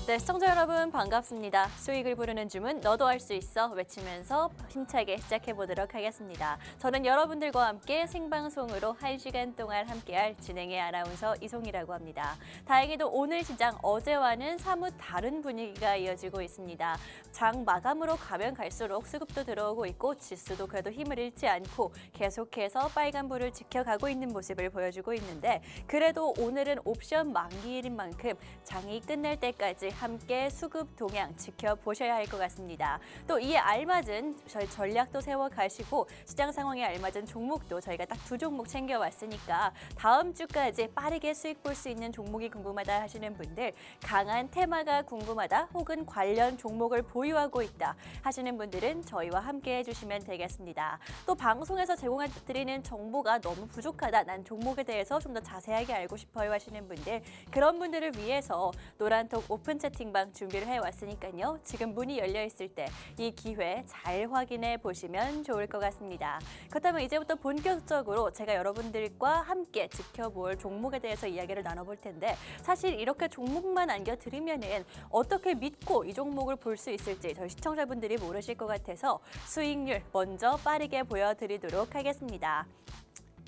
네, 시청자 여러분 반갑습니다. 수익을 부르는 주문 너도 할 수 있어 외치면서 힘차게 시작해 보도록 하겠습니다. 저는 여러분들과 함께 생방송으로 1시간 동안 함께할 진행의 아나운서 이송이라고 합니다. 다행히도 오늘 시장 어제와는 사뭇 다른 분위기가 이어지고 있습니다. 장 마감으로 가면 갈수록 수급도 들어오고 있고 지수도 그래도 힘을 잃지 않고 계속해서 빨간불을 지켜가고 있는 모습을 보여주고 있는데 그래도 오늘은 옵션 만기일인 만큼 장이 끝날 때까지 함께 수급 동향 지켜보셔야 할 것 같습니다. 또 이에 알맞은 저희 전략도 세워가시고 시장 상황에 알맞은 종목도 저희가 딱 두 종목 챙겨왔으니까 다음 주까지 빠르게 수익 볼 수 있는 종목이 궁금하다 하시는 분들, 강한 테마가 궁금하다 혹은 관련 종목을 보유하고 있다 하시는 분들은 저희와 함께 해주시면 되겠습니다. 또 방송에서 제공해드리는 정보가 너무 부족하다, 난 종목에 대해서 좀 더 자세하게 알고 싶어요 하시는 분들, 그런 분들을 위해서 노란톡 오픈 채팅방 준비를 해왔으니까요. 지금 문이 열려 있을 때 이 기회 잘 확인해 보시면 좋을 것 같습니다. 그렇다면 이제부터 본격적으로 제가 여러분들과 함께 지켜볼 종목에 대해서 이야기를 나눠볼 텐데, 사실 이렇게 종목만 안겨드리면은 어떻게 믿고 이 종목을 볼 수 있을지 저희 시청자분들이 모르실 것 같아서 수익률 먼저 빠르게 보여드리도록 하겠습니다.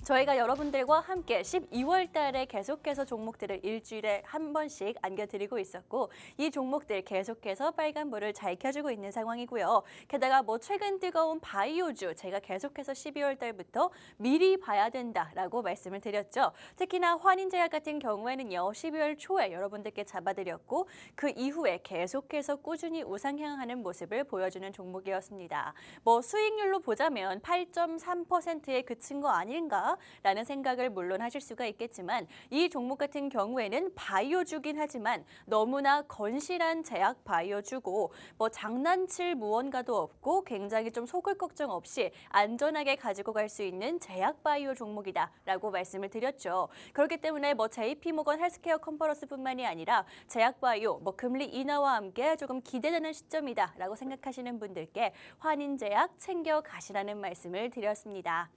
저희가 여러분들과 함께 12월 달에 계속해서 종목들을 일주일에 한 번씩 안겨드리고 있었고, 이 종목들 계속해서 빨간불을 잘 켜주고 있는 상황이고요. 게다가 최근 뜨거운 바이오주 제가 계속해서 12월 달부터 미리 봐야 된다라고 말씀을 드렸죠. 특히나 환인제약 같은 경우에는요, 12월 초에 여러분들께 잡아드렸고 그 이후에 계속해서 꾸준히 우상향하는 모습을 보여주는 종목이었습니다. 수익률로 보자면 8.3%에 그친 거 아닌가? 라는 생각을 물론 하실 수가 있겠지만, 이 종목 같은 경우에는 바이오주긴 하지만 너무나 건실한 제약 바이오주고 장난칠 무언가도 없고 굉장히 좀 속을 걱정 없이 안전하게 가지고 갈 수 있는 제약 바이오 종목이다라고 말씀을 드렸죠. 그렇기 때문에 JP모건 헬스케어 컨퍼런스뿐만이 아니라 제약 바이오 금리 인하와 함께 조금 기대되는 시점이다라고 생각하시는 분들께 환인제약 챙겨 가시라는 말씀을 드렸습니다.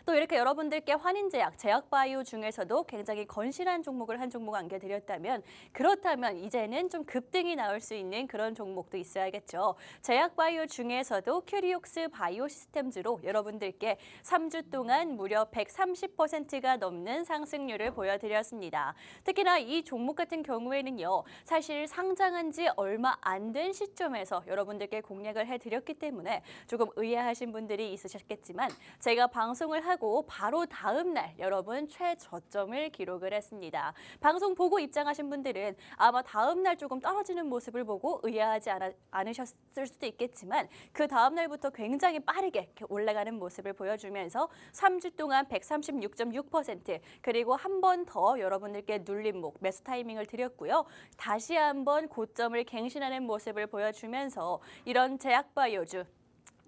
또 이렇게 여러분들께 환인제약, 제약바이오 중에서도 굉장히 건실한 종목을 한 종목 안겨드렸다면, 그렇다면 이제는 좀 급등이 나올 수 있는 그런 종목도 있어야겠죠. 제약바이오 중에서도 큐리옥스 바이오 시스템즈로 여러분들께 3주 동안 무려 130%가 넘는 상승률을 보여드렸습니다. 특히나 이 종목 같은 경우에는요, 사실 상장한 지 얼마 안 된 시점에서 여러분들께 공략을 해드렸기 때문에 조금 의아하신 분들이 있으셨겠지만, 제가 방송을 하고 바로 다음 날 여러분 최저점을 기록을 했습니다. 방송 보고 입장하신 분들은 아마 다음 날 조금 떨어지는 모습을 보고 의아하지 않으셨을 수도 있겠지만, 그 다음 날부터 굉장히 빠르게 이렇게 올라가는 모습을 보여주면서 3주 동안 136.6%, 그리고 한 번 더 여러분들께 눌림목 매수 타이밍을 드렸고요. 다시 한번 고점을 갱신하는 모습을 보여주면서 이런 제약바이오주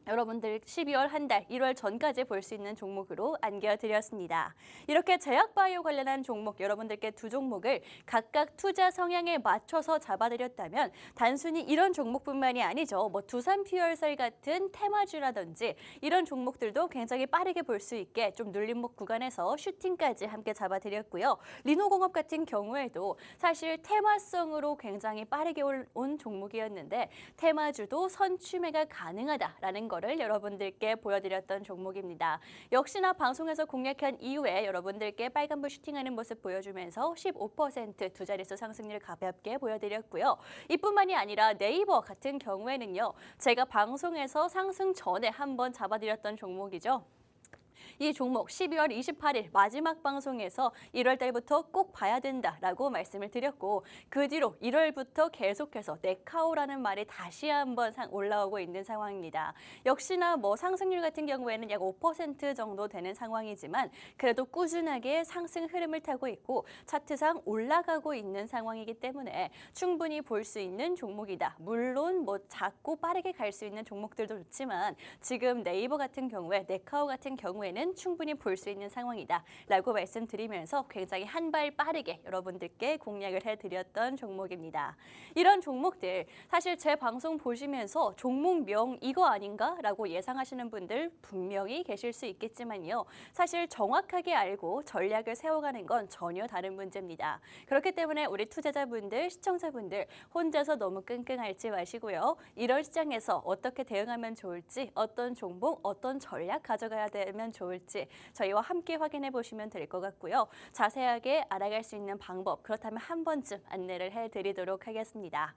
여러분들 12월 한 달, 1월 전까지 볼 수 있는 종목으로 안겨드렸습니다. 이렇게 제약바이오 관련한 종목, 여러분들께 두 종목을 각각 투자 성향에 맞춰서 잡아드렸다면 단순히 이런 종목뿐만이 아니죠. 두산퓨얼셀 같은 테마주라든지 이런 종목들도 굉장히 빠르게 볼 수 있게 좀 눌림목 구간에서 슈팅까지 함께 잡아드렸고요. 리노공업 같은 경우에도 사실 테마성으로 굉장히 빠르게 온 종목이었는데 테마주도 선취매가 가능하다라는 거를 여러분들께 보여드렸던 종목입니다. 역시나 방송에서 공략한 이후에 여러분들께 빨간불 슈팅하는 모습 보여주면서 15% 두 자릿수 상승률 가볍게 보여드렸고요. 이뿐만이 아니라 네이버 같은 경우에는요, 제가 방송에서 상승 전에 한번 잡아드렸던 종목이죠. 이 종목 12월 28일 마지막 방송에서 1월 달부터 꼭 봐야 된다라고 말씀을 드렸고, 그 뒤로 1월부터 계속해서 네카오라는 말이 다시 한번 올라오고 있는 상황입니다. 역시나 상승률 같은 경우에는 약 5% 정도 되는 상황이지만 그래도 꾸준하게 상승 흐름을 타고 있고 차트상 올라가고 있는 상황이기 때문에 충분히 볼 수 있는 종목이다. 물론 작고 빠르게 갈 수 있는 종목들도 좋지만 지금 네이버 같은 경우에, 네카오 같은 경우에는 기회는 충분히 볼 수 있는 상황이다 라고 말씀드리면서 굉장히 한 발 빠르게 여러분들께 공략을 해드렸던 종목입니다. 이런 종목들 사실 제 방송 보시면서 종목명 이거 아닌가? 라고 예상하시는 분들 분명히 계실 수 있겠지만요. 사실 정확하게 알고 전략을 세워가는 건 전혀 다른 문제입니다. 그렇기 때문에 우리 투자자분들, 시청자분들 혼자서 너무 끙끙 앓지 마시고요. 이런 시장에서 어떻게 대응하면 좋을지, 어떤 종목, 어떤 전략 가져가야 되면 좋을지 저희와 함께 확인해 보시면 될 것 같고요. 자세하게 알아갈 수 있는 방법, 그렇다면 한 번쯤 안내를 해드리도록 하겠습니다.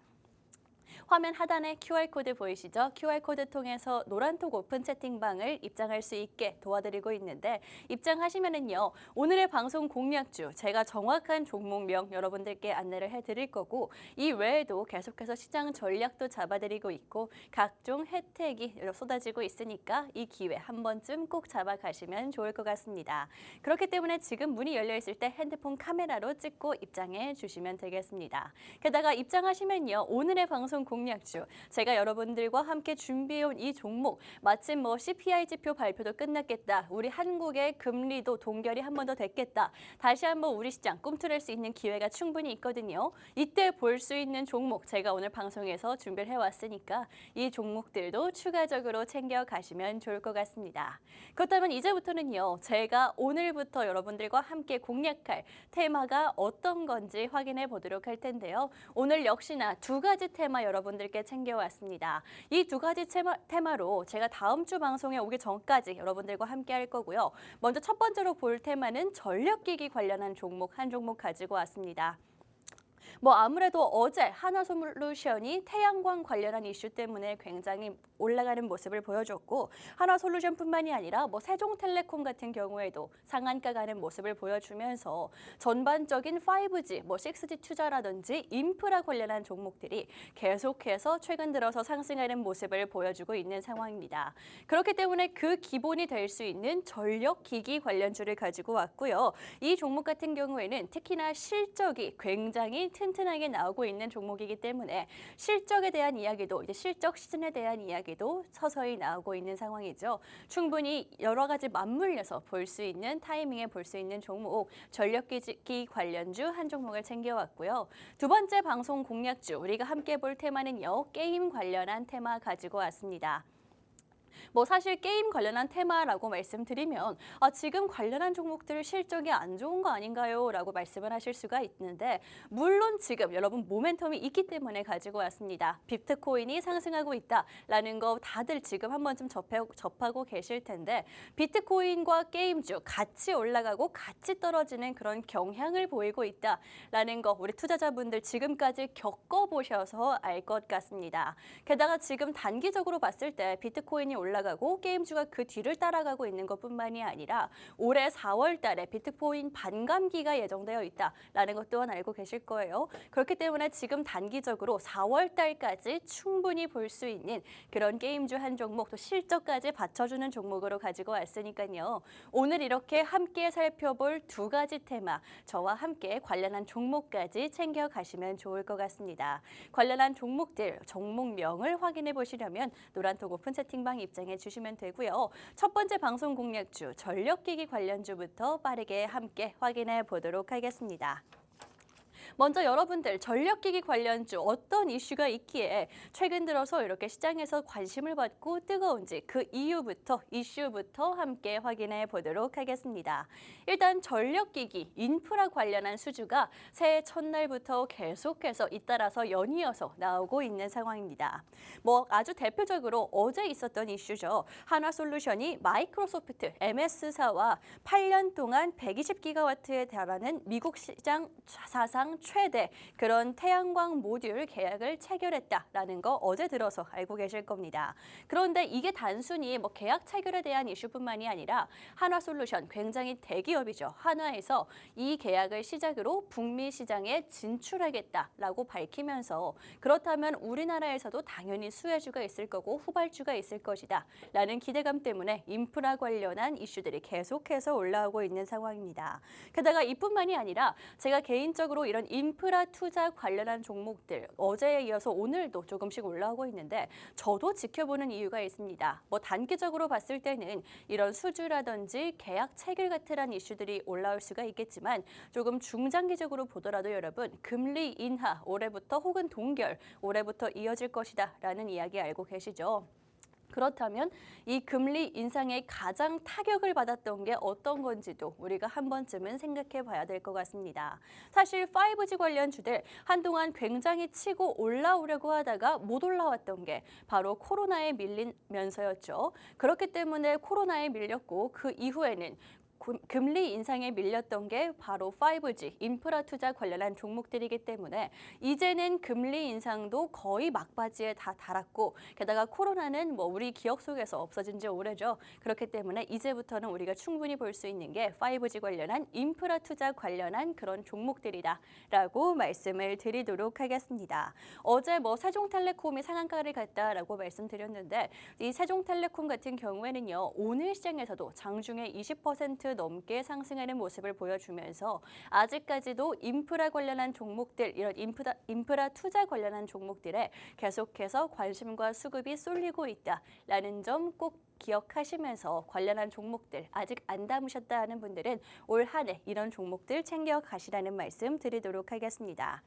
화면 하단에 QR코드 보이시죠? QR코드 통해서 노란톡 오픈 채팅방을 입장할 수 있게 도와드리고 있는데 입장하시면은요. 오늘의 방송 공략주, 제가 정확한 종목명 여러분들께 안내를 해드릴 거고 이 외에도 계속해서 시장 전략도 잡아드리고 있고 각종 혜택이 쏟아지고 있으니까 이 기회 한 번쯤 꼭 잡아가시면 좋을 것 같습니다. 그렇기 때문에 지금 문이 열려 있을 때 핸드폰 카메라로 찍고 입장해 주시면 되겠습니다. 게다가 입장하시면요. 오늘의 방송 공략주, 제가 여러분들과 함께 준비해온 이 종목 마침 CPI 지표 발표도 끝났겠다. 우리 한국의 금리도 동결이 한 번 더 됐겠다. 다시 한번 우리 시장 꿈틀을 수 있는 기회가 충분히 있거든요. 이때 볼 수 있는 종목 제가 오늘 방송에서 준비를 해왔으니까 이 종목들도 추가적으로 챙겨가시면 좋을 것 같습니다. 그렇다면 이제부터는요. 제가 오늘부터 여러분들과 함께 공략할 테마가 어떤 건지 확인해 보도록 할 텐데요. 오늘 역시나 두 가지 테마 여러분들께 챙겨왔습니다. 이 두 가지 테마로 제가 다음 주 방송에 오기 전까지 여러분들과 함께 할 거고요. 먼저 첫 번째로 볼 테마는 전력기기 관련한 종목 한 종목 가지고 왔습니다. 아무래도 어제 하나솔루션이 태양광 관련한 이슈 때문에 굉장히 올라가는 모습을 보여줬고 하나솔루션뿐만이 아니라 세종텔레콤 같은 경우에도 상한가 가는 모습을 보여주면서 전반적인 5G, 6G 투자라든지 인프라 관련한 종목들이 계속해서 최근 들어서 상승하는 모습을 보여주고 있는 상황입니다. 그렇기 때문에 그 기본이 될 수 있는 전력기기 관련주를 가지고 왔고요. 이 종목 같은 경우에는 특히나 실적이 굉장히 튼튼하게 나오고 있는 종목이기 때문에 실적에 대한 이야기도 이제 실적 시즌에 대한 이야기도 서서히 나오고 있는 상황이죠. 충분히 여러 가지 맞물려서 볼 수 있는 타이밍에 볼 수 있는 종목 전력기기 관련주 한 종목을 챙겨왔고요. 두 번째 방송 공략주 우리가 함께 볼 테마는요. 게임 관련한 테마 가지고 왔습니다. 사실 게임 관련한 테마라고 말씀드리면 지금 관련한 종목들 실적이 안 좋은 거 아닌가요? 라고 말씀을 하실 수가 있는데 물론 지금 여러분 모멘텀이 있기 때문에 가지고 왔습니다. 비트코인이 상승하고 있다라는 거 다들 지금 한 번쯤 접하고 계실 텐데 비트코인과 게임주 같이 올라가고 같이 떨어지는 그런 경향을 보이고 있다라는 거 우리 투자자분들 지금까지 겪어보셔서 알 것 같습니다. 게다가 지금 단기적으로 봤을 때 비트코인이 올라가고 게임주가 그 뒤를 따라가고 있는 것뿐만이 아니라 올해 4월 달에 비트코인 반감기가 예정되어 있다라는 것 또한 알고 계실 거예요. 그렇기 때문에 지금 단기적으로 4월 달까지 충분히 볼 수 있는 그런 게임주 한 종목 또 실적까지 받쳐주는 종목으로 가지고 왔으니까요. 오늘 이렇게 함께 살펴볼 두 가지 테마 저와 함께 관련한 종목까지 챙겨가시면 좋을 것 같습니다. 관련한 종목들, 종목명을 확인해 보시려면 노란톡 오픈 채팅방 입장해 주시면 되고요. 첫 번째 방송 공략주, 전력기기 관련주부터 빠르게 함께 확인해 보도록 하겠습니다. 먼저 여러분들 전력기기 관련주 어떤 이슈가 있기에 최근 들어서 이렇게 시장에서 관심을 받고 뜨거운지 그 이슈부터 함께 확인해 보도록 하겠습니다. 일단 전력기기, 인프라 관련한 수주가 새해 첫날부터 계속해서 잇따라서 연이어서 나오고 있는 상황입니다. 아주 대표적으로 어제 있었던 이슈죠. 하나솔루션이 마이크로소프트, MS사와 8년 동안 120기가와트에 달하는 미국 시장 사상 최대 그런 태양광 모듈 계약을 체결했다라는 거 어제 들어서 알고 계실 겁니다. 그런데 이게 단순히 계약 체결에 대한 이슈뿐만이 아니라 하나솔루션 굉장히 대기업이죠. 한화에서 이 계약을 시작으로 북미 시장에 진출하겠다라고 밝히면서 그렇다면 우리나라에서도 당연히 수혜주가 있을 거고 후발주가 있을 것이다 라는 기대감 때문에 인프라 관련한 이슈들이 계속해서 올라오고 있는 상황입니다. 게다가 이뿐만이 아니라 제가 개인적으로 이런 인프라 투자 관련한 종목들 어제에 이어서 오늘도 조금씩 올라오고 있는데 저도 지켜보는 이유가 있습니다. 뭐 단기적으로 봤을 때는 이런 수주라든지 계약 체결 같은 이슈들이 올라올 수가 있겠지만 조금 중장기적으로 보더라도 여러분 금리 인하 올해부터 혹은 동결 올해부터 이어질 것이다라는 이야기 알고 계시죠? 그렇다면 이 금리 인상의 가장 타격을 받았던 게 어떤 건지도 우리가 한 번쯤은 생각해 봐야 될 것 같습니다. 사실 5G 관련 주들 한동안 굉장히 치고 올라오려고 하다가 못 올라왔던 게 바로 코로나에 밀리면서였죠. 그렇기 때문에 코로나에 밀렸고 그 이후에는 금리 인상에 밀렸던 게 바로 5G, 인프라 투자 관련한 종목들이기 때문에 이제는 금리 인상도 거의 막바지에 다 달았고 게다가 코로나는 뭐 우리 기억 속에서 없어진 지 오래죠. 그렇기 때문에 이제부터는 우리가 충분히 볼 수 있는 게 5G 관련한 인프라 투자 관련한 그런 종목들이다라고 말씀을 드리도록 하겠습니다. 어제 뭐 세종텔레콤이 상한가를 갔다라고 말씀드렸는데 이 세종텔레콤 같은 경우에는요. 오늘 시장에서도 장중에 20% 넘게 상승하는 모습을 보여주면서 아직까지도 인프라 관련한 종목들, 이런 인프라 투자 관련한 종목들에 계속해서 관심과 수급이 쏠리고 있다라는 점 꼭 기억하시면서 관련한 종목들 아직 안 담으셨다 하는 분들은 올 한 해 이런 종목들 챙겨 가시라는 말씀 드리도록 하겠습니다.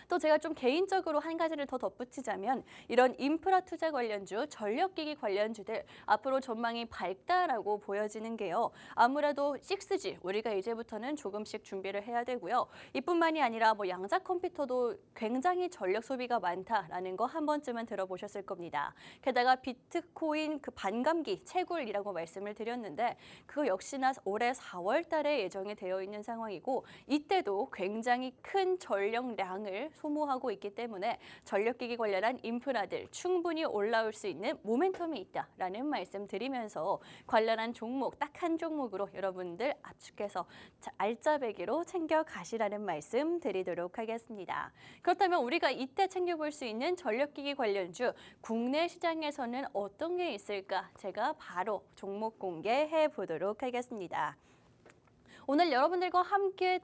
또 제가 좀 개인적으로 한 가지를 더 덧붙이자면 이런 인프라 투자 관련주, 전력기기 관련주들 앞으로 전망이 밝다라고 보여지는 게요. 아무래도 6G 우리가 이제부터는 조금씩 준비를 해야 되고요. 이뿐만이 아니라 뭐 양자 컴퓨터도 굉장히 전력 소비가 많다라는 거 한 번쯤은 들어보셨을 겁니다. 게다가 비트코인 그 반감기 채굴이라고 말씀을 드렸는데 그거 역시나 올해 4월 달에 예정이 되어 있는 상황이고 이때도 굉장히 큰 전력량을 소모하고 있기 때문에 전력기기 관련한 인프라들 충분히 올라올 수 있는 모멘텀이 있다라는 말씀 드리면서 관련한 종목 딱 한 종목으로 여러분들 압축해서 알짜배기로 챙겨 가시라는 말씀 드리도록 하겠습니다. 그렇다면 우리가 이때 챙겨볼 수 있는 전력기기 관련주 국내 시장에서는 어떤 게 있을까? 제가 바로 종목 공개해 보도록 하겠습니다. 오늘 여러분들과 함께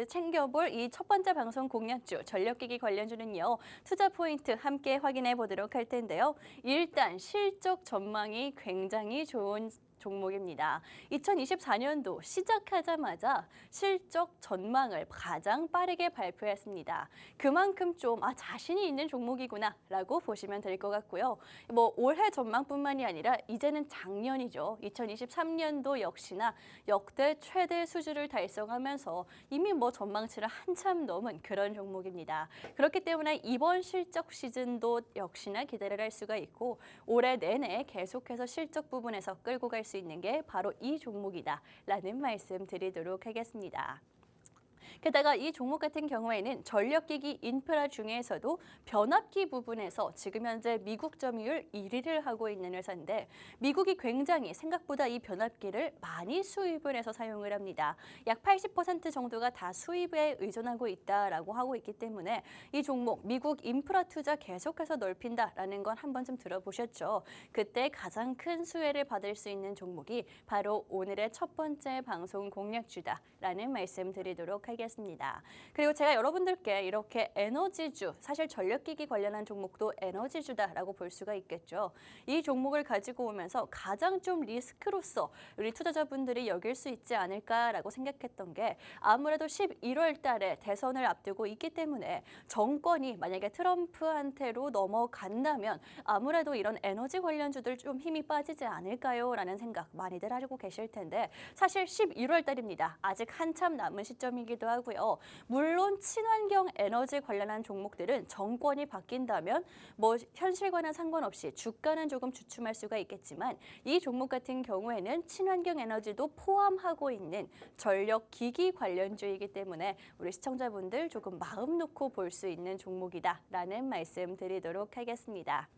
챙겨볼 이 첫 번째 방송 공략주 전력기기 관련주는요. 투자 포인트 함께 확인해 보도록 할 텐데요. 일단 실적 전망이 굉장히 좋은 종목입니다. 2024년도 시작하자마자 실적 전망을 가장 빠르게 발표했습니다. 그만큼 좀 자신이 있는 종목이구나라고 보시면 될 것 같고요. 뭐 올해 전망뿐만이 아니라 이제는 작년이죠. 2023년도 역시나 역대 최대 수주를 달성하면서 이미 뭐 전망치를 한참 넘은 그런 종목입니다. 그렇기 때문에 이번 실적 시즌도 역시나 기대를 할 수가 있고 올해 내내 계속해서 실적 부분에서 끌고 갈 수 있는 게 바로 이 종목이다라는 말씀 드리도록 하겠습니다. 게다가 이 종목 같은 경우에는 전력기기 인프라 중에서도 변압기 부분에서 지금 현재 미국 점유율 1위를 하고 있는 회사인데 미국이 굉장히 생각보다 이 변압기를 많이 수입을 해서 사용을 합니다. 약 80% 정도가 다 수입에 의존하고 있다라고 하고 있기 때문에 이 종목 미국 인프라 투자 계속해서 넓힌다라는 건 한 번쯤 들어보셨죠. 그때 가장 큰 수혜를 받을 수 있는 종목이 바로 오늘의 첫 번째 방송 공략주다라는 말씀 드리도록 하겠습니다. 그리고 제가 여러분들께 이렇게 에너지주, 사실 전력기기 관련한 종목도 에너지주다라고 볼 수가 있겠죠. 이 종목을 가지고 오면서 가장 좀 리스크로서 우리 투자자분들이 여길 수 있지 않을까라고 생각했던 게 아무래도 11월 달에 대선을 앞두고 있기 때문에 정권이 만약에 트럼프한테로 넘어간다면 아무래도 이런 에너지 관련주들 좀 힘이 빠지지 않을까요? 라는 생각 많이들 하고 계실 텐데 사실 11월 달입니다. 아직 한참 남은 시점이기도 하고요. 물론 친환경 에너지 관련한 종목들은 정권이 바뀐다면 뭐 현실과는 상관없이 주가는 조금 주춤할 수가 있겠지만 이 종목 같은 경우에는 친환경 에너지도 포함하고 있는 전력 기기 관련주이기 때문에 우리 시청자분들 조금 마음 놓고 볼 수 있는 종목이다라는 말씀 드리도록 하겠습니다.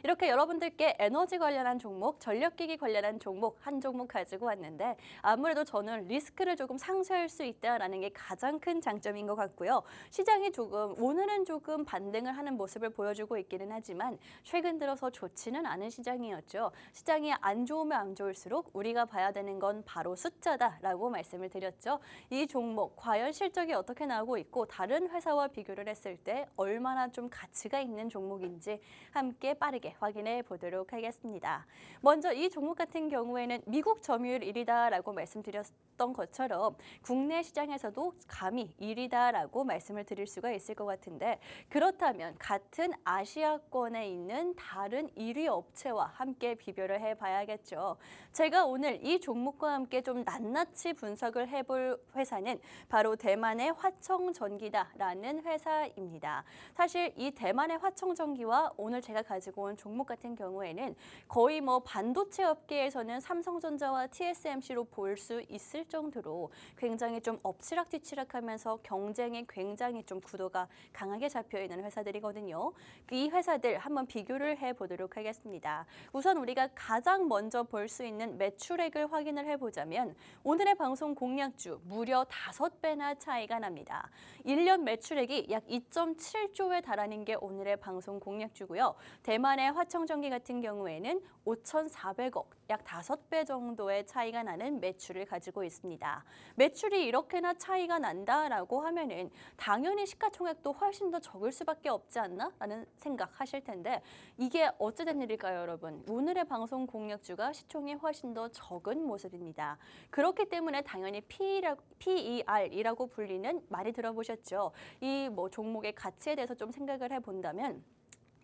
이렇게 여러분들께 에너지 관련한 종목, 전력기기 관련한 종목 한 종목 가지고 왔는데 아무래도 저는 리스크를 조금 상쇄할 수 있다라는 게 가장 큰 장점인 것 같고요. 시장이 오늘은 조금 반등을 하는 모습을 보여주고 있기는 하지만 최근 들어서 좋지는 않은 시장이었죠. 시장이 안 좋으면 안 좋을수록 우리가 봐야 되는 건 바로 숫자다라고 말씀을 드렸죠. 이 종목 과연 실적이 어떻게 나오고 있고 다른 회사와 비교를 했을 때 얼마나 좀 가치가 있는 종목인지 함께 빠르게 확인해 보도록 하겠습니다. 먼저 이 종목 같은 경우에는 미국 점유율 1위다라고 말씀드렸던 것처럼 국내 시장에서도 감히 1위다라고 말씀을 드릴 수가 있을 것 같은데 그렇다면 같은 아시아권에 있는 다른 1위 업체와 함께 비교를 해봐야겠죠. 제가 오늘 이 종목과 함께 좀 낱낱이 분석을 해볼 회사는 바로 대만의 화청전기다라는 회사입니다. 사실 이 대만의 화청전기와 오늘 제가 가지고 온 종목 같은 경우에는 거의 뭐 반도체 업계에서는 삼성전자와 TSMC로 볼 수 있을 정도로 굉장히 좀 엎치락뒤치락하면서 경쟁이 굉장히 좀 구도가 강하게 잡혀 있는 회사들이거든요. 이 회사들 한번 비교를 해보도록 하겠습니다. 우선 우리가 가장 먼저 볼 수 있는 매출액을 확인을 해보자면 오늘의 방송 공략주 무려 5배나 차이가 납니다. 1년 매출액이 약 2.7조에 달하는 게 오늘의 방송 공략주고요. 대만의 화청전기 같은 경우에는 5,400억, 약 5배 정도의 차이가 나는 매출을 가지고 있습니다. 매출이 이렇게나 차이가 난다라고 하면은 당연히 시가총액도 훨씬 더 적을 수밖에 없지 않나? 라는 생각하실 텐데 이게 어찌된 일일까요, 여러분? 오늘의 방송 공략주가 시총이 훨씬 더 적은 모습입니다. 그렇기 때문에 당연히 PER이라고 불리는 많이 들어보셨죠? 이 종목의 가치에 대해서 좀 생각을 해본다면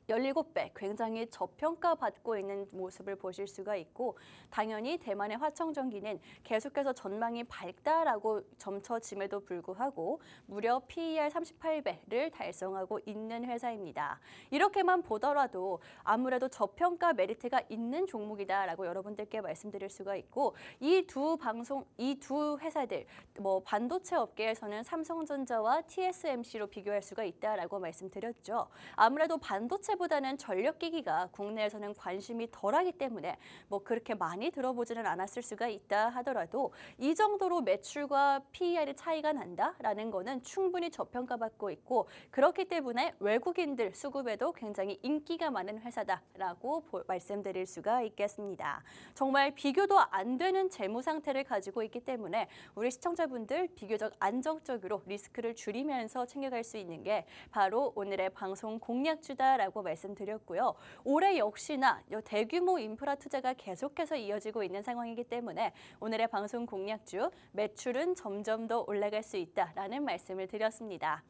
17배, 굉장히 저평가받고 있는 모습을 보실 수가 있고 당연히 대만의 화청전기는 계속해서 전망이 밝다라고 점쳐짐에도 불구하고 무려 PER 38배를 달성하고 있는 회사입니다. 이렇게만 보더라도 아무래도 저평가 메리트가 있는 종목이다라고 여러분들께 말씀드릴 수가 있고 이 두 회사들, 반도체 업계에서는 삼성전자와 TSMC로 비교할 수가 있다라고 말씀드렸죠. 아무래도 반도체 보다는 전력기기가 국내에서는 관심이 덜하기 때문에 그렇게 많이 들어보지는 않았을 수가 있다 하더라도 이 정도로 매출과 PER의 차이가 난다라는 거는 충분히 저평가받고 있고 그렇기 때문에 외국인들 수급에도 굉장히 인기가 많은 회사다라고 말씀드릴 수가 있겠습니다. 정말 비교도 안 되는 재무 상태를 가지고 있기 때문에 우리 시청자분들 비교적 안정적으로 리스크를 줄이면서 챙겨갈 수 있는 게 바로 오늘의 방송 공략주다라고 말씀드렸고요. 올해 역시나 대규모 인프라 투자가 계속해서 이어지고 있는 상황이기 때문에 오늘의 방송 공략주 매출은 점점 더 올라갈 수 있다라는 말씀을 드렸습니다.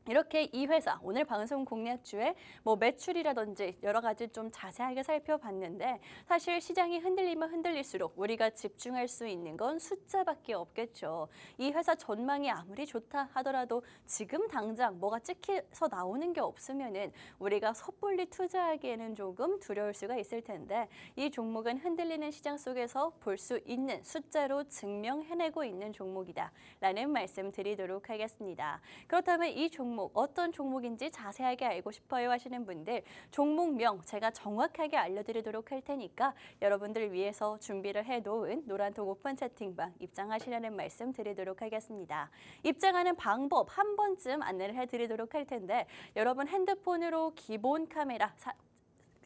이렇게 이 회사 오늘 방송 공략주의 매출이라든지 여러 가지 좀 자세하게 살펴봤는데 사실 시장이 흔들리면 흔들릴수록 우리가 집중할 수 있는 건 숫자밖에 없겠죠. 이 회사 전망이 아무리 좋다 하더라도 지금 당장 뭐가 찍혀서 나오는 게 없으면은 우리가 섣불리 투자하기에는 조금 두려울 수가 있을 텐데 이 종목은 흔들리는 시장 속에서 볼 수 있는 숫자로 증명해내고 있는 종목이다라는 말씀 드리도록 하겠습니다. 그렇다면 이 종목 어떤 종목인지 자세하게 알고 싶어요 하시는 분들 종목명 제가 정확하게 알려드리도록 할 테니까 여러분들 위해서 준비를 해놓은 노란톡 오픈 채팅방 입장하시라는 말씀 드리도록 하겠습니다. 입장하는 방법 한 번쯤 안내를 해드리도록 할 텐데 여러분 핸드폰으로 기본 카메라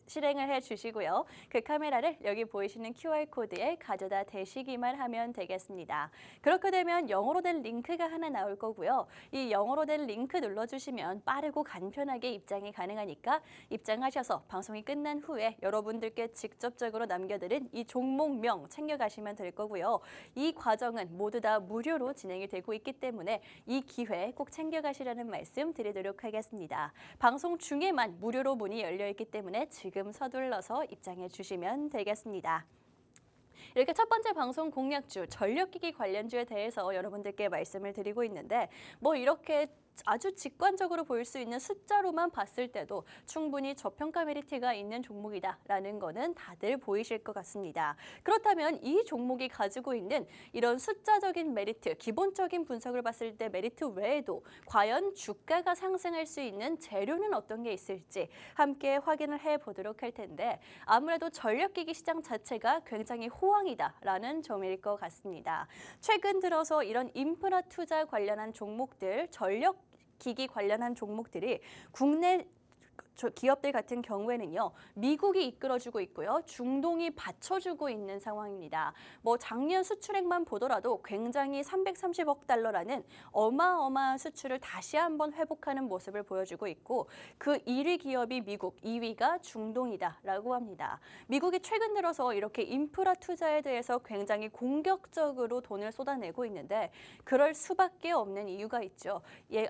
실행을 해주시고요. 그 카메라를 여기 보이시는 QR코드에 가져다 대시기만 하면 되겠습니다. 그렇게 되면 영어로 된 링크가 하나 나올 거고요. 이 영어로 된 링크 눌러주시면 빠르고 간편하게 입장이 가능하니까 입장하셔서 방송이 끝난 후에 여러분들께 직접적으로 남겨드린 이 종목명 챙겨가시면 될 거고요. 이 과정은 모두 다 무료로 진행이 되고 있기 때문에 이 기회 꼭 챙겨가시라는 말씀 드리도록 하겠습니다. 방송 중에만 무료로 문이 열려있기 때문에 지금 서둘러서 입장해 주시면 되겠습니다. 이렇게 첫 번째 방송 공략주, 전력기기 관련주에 대해서 여러분들께 말씀을 드리고 있는데 이렇게 아주 직관적으로 보일 수 있는 숫자로만 봤을 때도 충분히 저평가 메리트가 있는 종목이다라는 거는 다들 보이실 것 같습니다. 그렇다면 이 종목이 가지고 있는 이런 숫자적인 메리트, 기본적인 분석을 봤을 때 메리트 외에도 과연 주가가 상승할 수 있는 재료는 어떤 게 있을지 함께 확인을 해보도록 할 텐데 아무래도 전력기기 시장 자체가 굉장히 호황이다라는 점일 것 같습니다. 최근 들어서 이런 인프라 투자 관련한 종목들, 전력 기기 관련한 종목들이 국내 기업들 같은 경우에는요, 미국이 이끌어주고 있고요, 중동이 받쳐주고 있는 상황입니다. 뭐 작년 수출액만 보더라도 굉장히 330억 달러라는 어마어마한 수출을 다시 한번 회복하는 모습을 보여주고 있고 그 1위 기업이 미국, 2위가 중동이다라고 합니다. 미국이 최근 들어서 이렇게 인프라 투자에 대해서 굉장히 공격적으로 돈을 쏟아내고 있는데 그럴 수밖에 없는 이유가 있죠.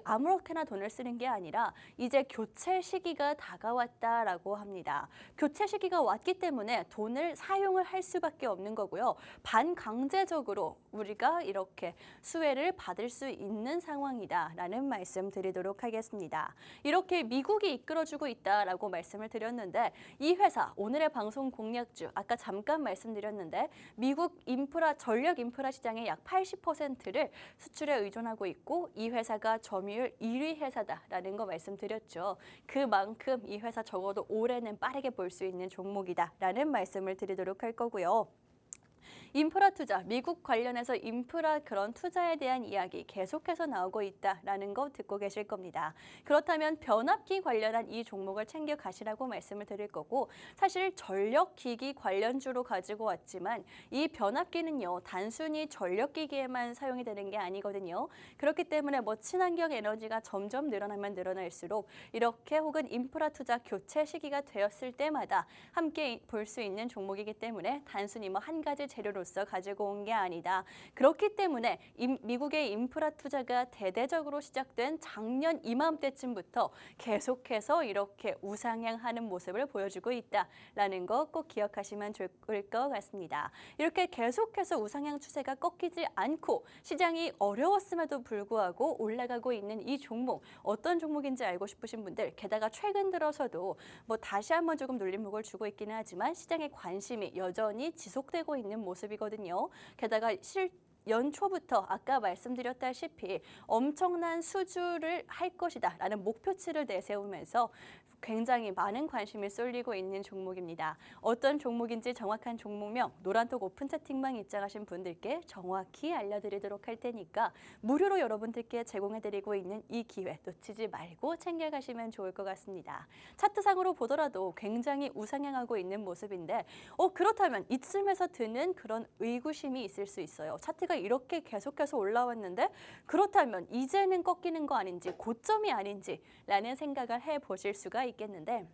아무렇게나 돈을 쓰는 게 아니라 이제 교체 시기가 다가왔다라고 합니다. 교체 시기가 왔기 때문에 돈을 사용을 할 수밖에 없는 거고요. 반강제적으로 우리가 이렇게 수혜를 받을 수 있는 상황이다라는 말씀 드리도록 하겠습니다. 이렇게 미국이 이끌어주고 있다라고 말씀을 드렸는데 이 회사 오늘의 방송 공략주 아까 잠깐 말씀드렸는데 미국 인프라 전력 인프라 시장의 약 80%를 수출에 의존하고 있고 이 회사가 점유율 1위 회사다라는 거 말씀드렸죠. 그만큼 이 회사 적어도 올해는 빠르게 볼 수 있는 종목이다라는 말씀을 드리도록 할 거고요. 인프라 투자, 미국 관련해서 인프라 그런 투자에 대한 이야기 계속해서 나오고 있다라는 거 듣고 계실 겁니다. 그렇다면 변압기 관련한 이 종목을 챙겨 가시라고 말씀을 드릴 거고 사실 전력기기 관련주로 가지고 왔지만 이 변압기는요 단순히 전력기기에만 사용이 되는 게 아니거든요. 그렇기 때문에 뭐 친환경 에너지가 점점 늘어나면 늘어날수록 이렇게 혹은 인프라 투자 교체 시기가 되었을 때마다 함께 볼 수 있는 종목이기 때문에 단순히 뭐 한 가지 재료로서 가지고 온 게 아니다. 그렇기 때문에 미국의 인프라 투자가 대대적으로 시작된 작년 이맘때쯤부터 계속해서 이렇게 우상향하는 모습을 보여주고 있다라는 거 꼭 기억하시면 좋을 것 같습니다. 이렇게 계속해서 우상향 추세가 꺾이지 않고 시장이 어려웠음에도 불구하고 올라가고 있는 이 종목 어떤 종목인지 알고 싶으신 분들 게다가 최근 들어서도 뭐 다시 한번 조금 눌림목을 주고 있기는 하지만 시장의 관심이 여전히 지속되고 있는 모습이거든요. 게다가 연초부터 아까 말씀드렸다시피 엄청난 수주를 할 것이다 라는 목표치를 내세우면서 굉장히 많은 관심이 쏠리고 있는 종목입니다. 어떤 종목인지 정확한 종목명 노란톡 오픈 채팅방 입장하신 분들께 정확히 알려드리도록 할 테니까 무료로 여러분들께 제공해드리고 있는 이 기회 놓치지 말고 챙겨가시면 좋을 것 같습니다. 차트상으로 보더라도 굉장히 우상향하고 있는 모습인데 그렇다면 이쯤에서 드는 그런 의구심이 있을 수 있어요. 차트가 이렇게 계속해서 올라왔는데 그렇다면 이제는 꺾이는 거 아닌지 고점이 아닌지라는 생각을 해보실 수가 있겠는데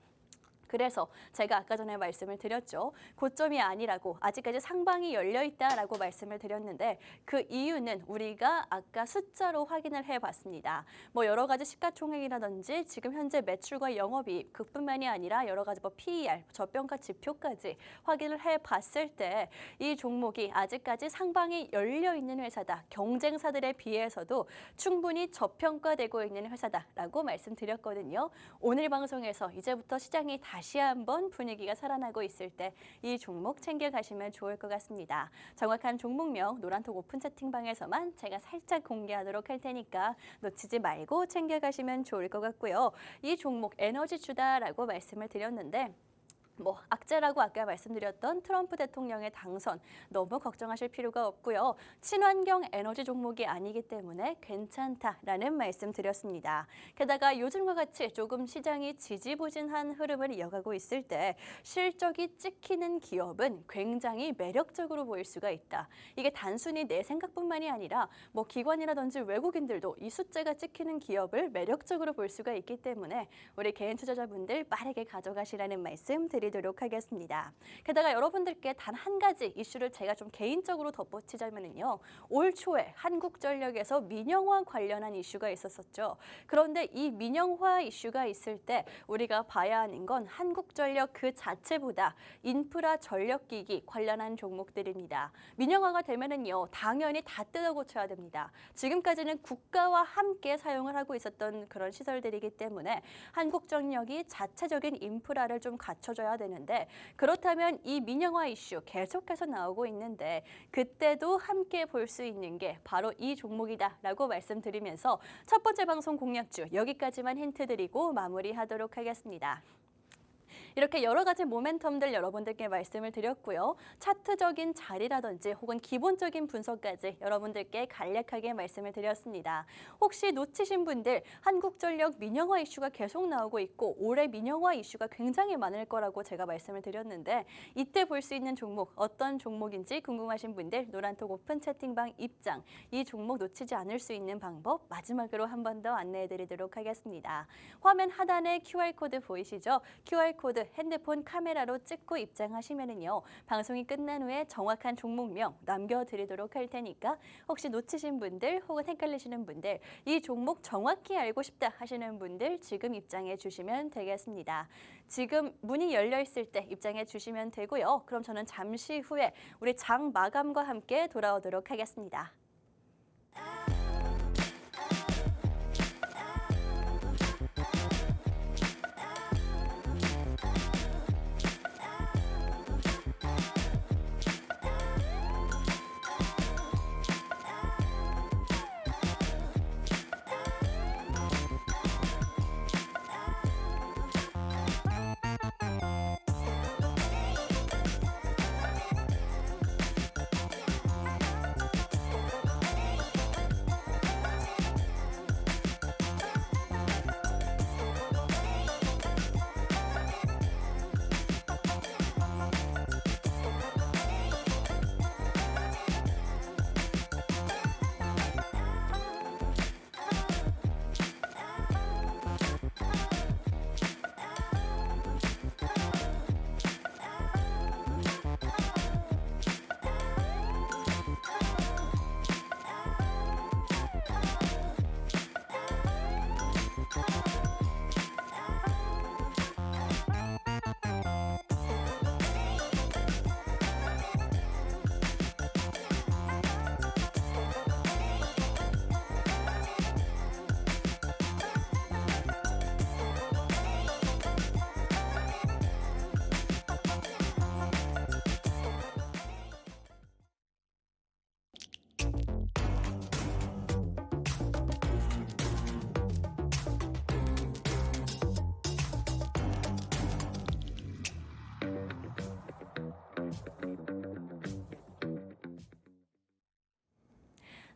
그래서 제가 아까 전에 말씀을 드렸죠. 고점이 아니라고 아직까지 상방이 열려 있다라고 말씀을 드렸는데 그 이유는 우리가 아까 숫자로 확인을 해봤습니다. 뭐 여러 가지 시가총액이라든지 지금 현재 매출과 영업이익 그뿐만이 아니라 여러 가지 뭐 PER, 저평가 지표까지 확인을 해봤을 때 이 종목이 아직까지 상방이 열려 있는 회사다. 경쟁사들에 비해서도 충분히 저평가되고 있는 회사다라고 말씀드렸거든요. 오늘 방송에서 이제부터 시장이 다시 한번 분위기가 살아나고 있을 때 이 종목 챙겨가시면 좋을 것 같습니다. 정확한 종목명 노란톡 오픈 채팅방에서만 제가 살짝 공개하도록 할 테니까 놓치지 말고 챙겨가시면 좋을 것 같고요. 이 종목 에너지주다라고 말씀을 드렸는데 뭐 악재라고 아까 말씀드렸던 트럼프 대통령의 당선 너무 걱정하실 필요가 없고요. 친환경 에너지 종목이 아니기 때문에 괜찮다라는 말씀 드렸습니다. 게다가 요즘과 같이 조금 시장이 지지부진한 흐름을 이어가고 있을 때 실적이 찍히는 기업은 굉장히 매력적으로 보일 수가 있다. 이게 단순히 내 생각뿐만이 아니라 뭐 기관이라든지 외국인들도 이 숫자가 찍히는 기업을 매력적으로 볼 수가 있기 때문에 우리 개인 투자자분들 빠르게 가져가시라는 말씀 드리도록 드리도록 하겠습니다. 게다가 여러분들께 단 한 가지 이슈를 제가 좀 개인적으로 덧붙이자면요. 올 초에 한국전력에서 민영화 관련한 이슈가 있었었죠. 그런데 이 민영화 이슈가 있을 때 우리가 봐야 하는 건 한국전력 그 자체보다 인프라 전력기기 관련한 종목들입니다. 민영화가 되면은요, 당연히 다 뜯어 고쳐야 됩니다. 지금까지는 국가와 함께 사용을 하고 있었던 그런 시설들이기 때문에 한국전력이 자체적인 인프라를 좀 갖춰줘야 되는데, 그렇다면 이 민영화 이슈 계속해서 나오고 있는데 그때도 함께 볼 수 있는 게 바로 이 종목이다라고 말씀드리면서 첫 번째 방송 공략주 여기까지만 힌트 드리고 마무리하도록 하겠습니다. 이렇게 여러 가지 모멘텀들 여러분들께 말씀을 드렸고요. 차트적인 자리라든지 혹은 기본적인 분석까지 여러분들께 간략하게 말씀을 드렸습니다. 혹시 놓치신 분들 한국전력 민영화 이슈가 계속 나오고 있고 올해 민영화 이슈가 굉장히 많을 거라고 제가 말씀을 드렸는데 이때 볼 수 있는 종목 어떤 종목인지 궁금하신 분들 노란톡 오픈 채팅방 입장 이 종목 놓치지 않을 수 있는 방법 마지막으로 한 번 더 안내해 드리도록 하겠습니다. 화면 하단에 QR코드 보이시죠? QR코드 핸드폰 카메라로 찍고 입장하시면은요. 방송이 끝난 후에 정확한 종목명 남겨드리도록 할 테니까 혹시 놓치신 분들 혹은 헷갈리시는 분들 이 종목 정확히 알고 싶다 하시는 분들 지금 입장해 주시면 되겠습니다. 지금 문이 열려 있을 때 입장해 주시면 되고요. 그럼 저는 잠시 후에 우리 장 마감과 함께 돌아오도록 하겠습니다.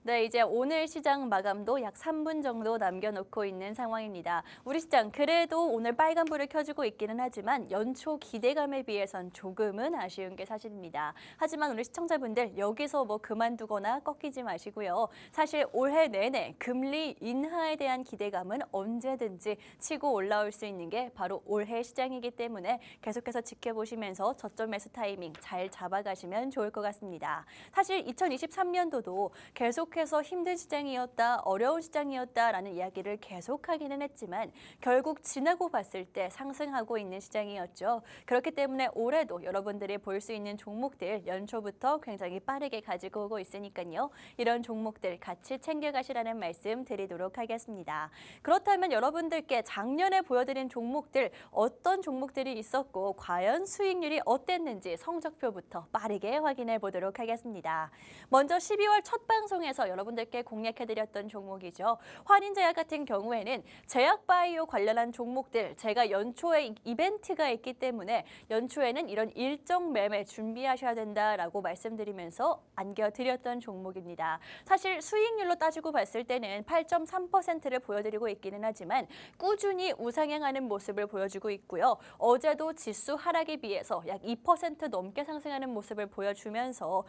네, 이제 오늘 시장 마감도 약 3분 정도 남겨놓고 있는 상황입니다. 우리 시장 그래도 오늘 빨간불을 켜주고 있기는 하지만 연초 기대감에 비해선 조금은 아쉬운 게 사실입니다. 하지만 우리 시청자분들 여기서 뭐 그만두거나 꺾이지 마시고요. 사실 올해 내내 금리 인하에 대한 기대감은 언제든지 치고 올라올 수 있는 게 바로 올해 시장이기 때문에 계속해서 지켜보시면서 저점 매수 타이밍 잘 잡아가시면 좋을 것 같습니다. 사실 2023년도도 계속해서 힘든 시장이었다, 어려운 시장이었다라는 이야기를 계속하기는 했지만 결국 지나고 봤을 때 상승하고 있는 시장이었죠. 그렇기 때문에 올해도 여러분들이 볼 수 있는 종목들 연초부터 굉장히 빠르게 가지고 오고 있으니까요. 이런 종목들 같이 챙겨가시라는 말씀 드리도록 하겠습니다. 그렇다면 여러분들께 작년에 보여드린 종목들 어떤 종목들이 있었고 과연 수익률이 어땠는지 성적표부터 빠르게 확인해 보도록 하겠습니다. 먼저 12월 첫 방송에서 여러분들께 공략해드렸던 종목이죠. 환인제약 같은 경우에는 제약바이오 관련한 종목들 제가 연초에 이벤트가 있기 때문에 연초에는 이런 일정 매매 준비하셔야 된다라고 말씀드리면서 안겨드렸던 종목입니다. 사실 수익률로 따지고 봤을 때는 8.3%를 보여드리고 있기는 하지만 꾸준히 우상향하는 모습을 보여주고 있고요. 어제도 지수 하락에 비해서 약 2% 넘게 상승하는 모습을 보여주면서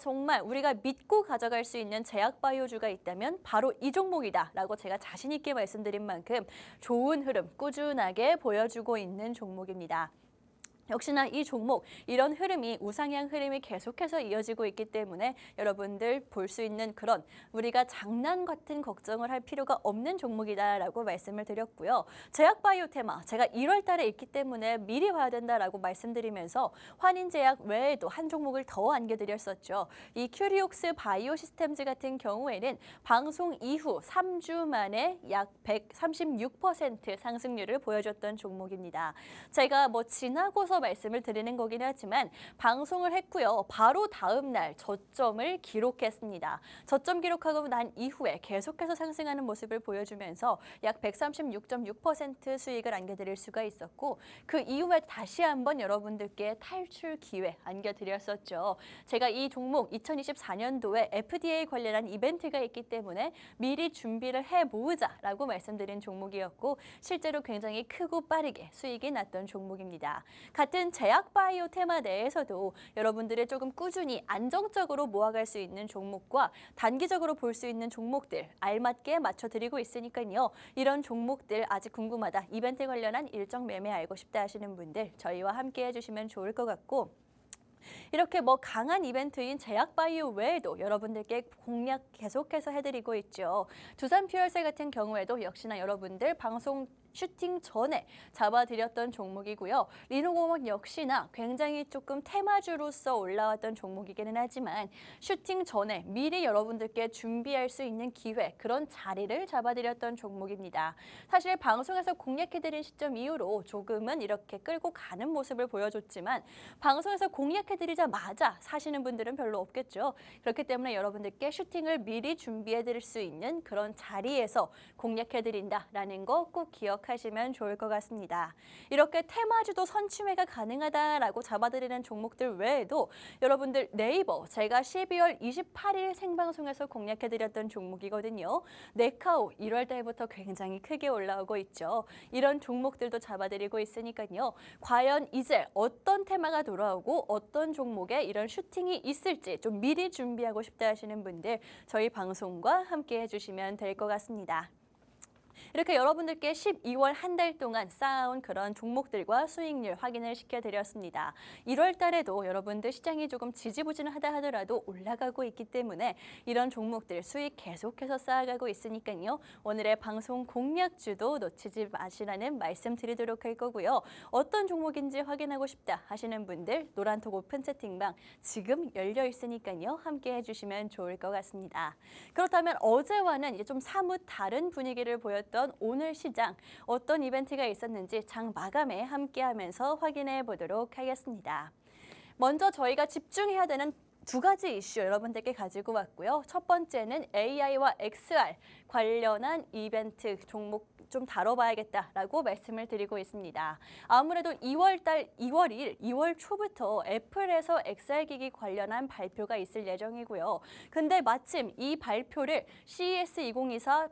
정말 우리가 믿고 가져갈 수 있는 제약바이오주가 있다면 바로 이 종목이다라고 제가 자신 있게 말씀드린 만큼 좋은 흐름 꾸준하게 보여주고 있는 종목입니다. 역시나 이 종목 이런 흐름이 우상향 흐름이 계속해서 이어지고 있기 때문에 여러분들 볼 수 있는 그런 우리가 장난 같은 걱정을 할 필요가 없는 종목이다라고 말씀을 드렸고요. 제약바이오 테마 제가 1월 달에 있기 때문에 미리 봐야 된다라고 말씀드리면서 환인제약 외에도 한 종목을 더 안겨드렸었죠. 이 큐리옥스 바이오 시스템즈 같은 경우에는 방송 이후 3주 만에 약 136% 상승률을 보여줬던 종목입니다. 제가 지나고서 말씀을 드리는 거긴 하지만 방송을 했고요. 바로 다음 날 저점을 기록했습니다. 저점 기록하고 난 이후에 계속해서 상승하는 모습을 보여주면서 약 136.6% 수익을 안겨드릴 수가 있었고 그 이후에 다시 한번 여러분들께 탈출 기회 안겨드렸었죠. 제가 이 종목 2024년도에 FDA 관련한 이벤트가 있기 때문에 미리 준비를 해보자라고 말씀드린 종목이었고 실제로 굉장히 크고 빠르게 수익이 났던 종목입니다. 같은 제약바이오 테마 내에서도 여러분들의 조금 꾸준히 안정적으로 모아갈 수 있는 종목과 단기적으로 볼 수 있는 종목들 알맞게 맞춰드리고 있으니까요. 이런 종목들 아직 궁금하다, 이벤트 관련한 일정 매매 알고 싶다 하시는 분들 저희와 함께 해주시면 좋을 것 같고 이렇게 강한 이벤트인 제약바이오 외에도 여러분들께 공략 계속해서 해드리고 있죠. 두산퓨얼셀 같은 경우에도 역시나 여러분들 방송 슈팅 전에 잡아드렸던 종목이고요. 리노공업 역시나 굉장히 조금 테마주로서 올라왔던 종목이기는 하지만 슈팅 전에 미리 여러분들께 준비할 수 있는 기회, 그런 자리를 잡아드렸던 종목입니다. 사실 방송에서 공략해드린 시점 이후로 조금은 이렇게 끌고 가는 모습을 보여줬지만 방송에서 공략해드리자마자 사시는 분들은 별로 없겠죠. 그렇기 때문에 여러분들께 슈팅을 미리 준비해드릴 수 있는 그런 자리에서 공략해드린다라는 거 꼭 기억하시면 좋을 것 같습니다. 이렇게 테마주도 선취매가 가능하다라고 잡아드리는 종목들 외에도 여러분들 네이버 제가 12월 28일 생방송에서 공략해드렸던 종목이거든요. 네카오 1월 달부터 굉장히 크게 올라오고 있죠. 이런 종목들도 잡아드리고 있으니까요. 과연 이제 어떤 테마가 돌아오고 어떤 종목에 이런 슈팅이 있을지 좀 미리 준비하고 싶다 하시는 분들 저희 방송과 함께 해주시면 될 것 같습니다. 이렇게 여러분들께 12월 한 달 동안 쌓아온 그런 종목들과 수익률 확인을 시켜드렸습니다. 1월 달에도 여러분들 시장이 조금 지지부진하다 하더라도 올라가고 있기 때문에 이런 종목들 수익 계속해서 쌓아가고 있으니까요. 오늘의 방송 공략주도 놓치지 마시라는 말씀 드리도록 할 거고요. 어떤 종목인지 확인하고 싶다 하시는 분들 노란톡 오픈 채팅방 지금 열려 있으니까요. 함께 해주시면 좋을 것 같습니다. 그렇다면 어제와는 이제 좀 사뭇 다른 분위기를 보였던 오늘 시장 어떤 이벤트가 있었는지 장 마감에 함께하면서 확인해 보도록 하겠습니다. 먼저 저희가 집중해야 되는 두 가지 이슈 여러분들께 가지고 왔고요. 첫 번째는 AI와 XR 관련한 이벤트 종목 좀 다뤄봐야겠다라고 말씀을 드리고 있습니다. 아무래도 2월 2일, 2월 초부터 애플에서 XR 기기 관련한 발표가 있을 예정이고요. 근데 마침 이 발표를 CES 2024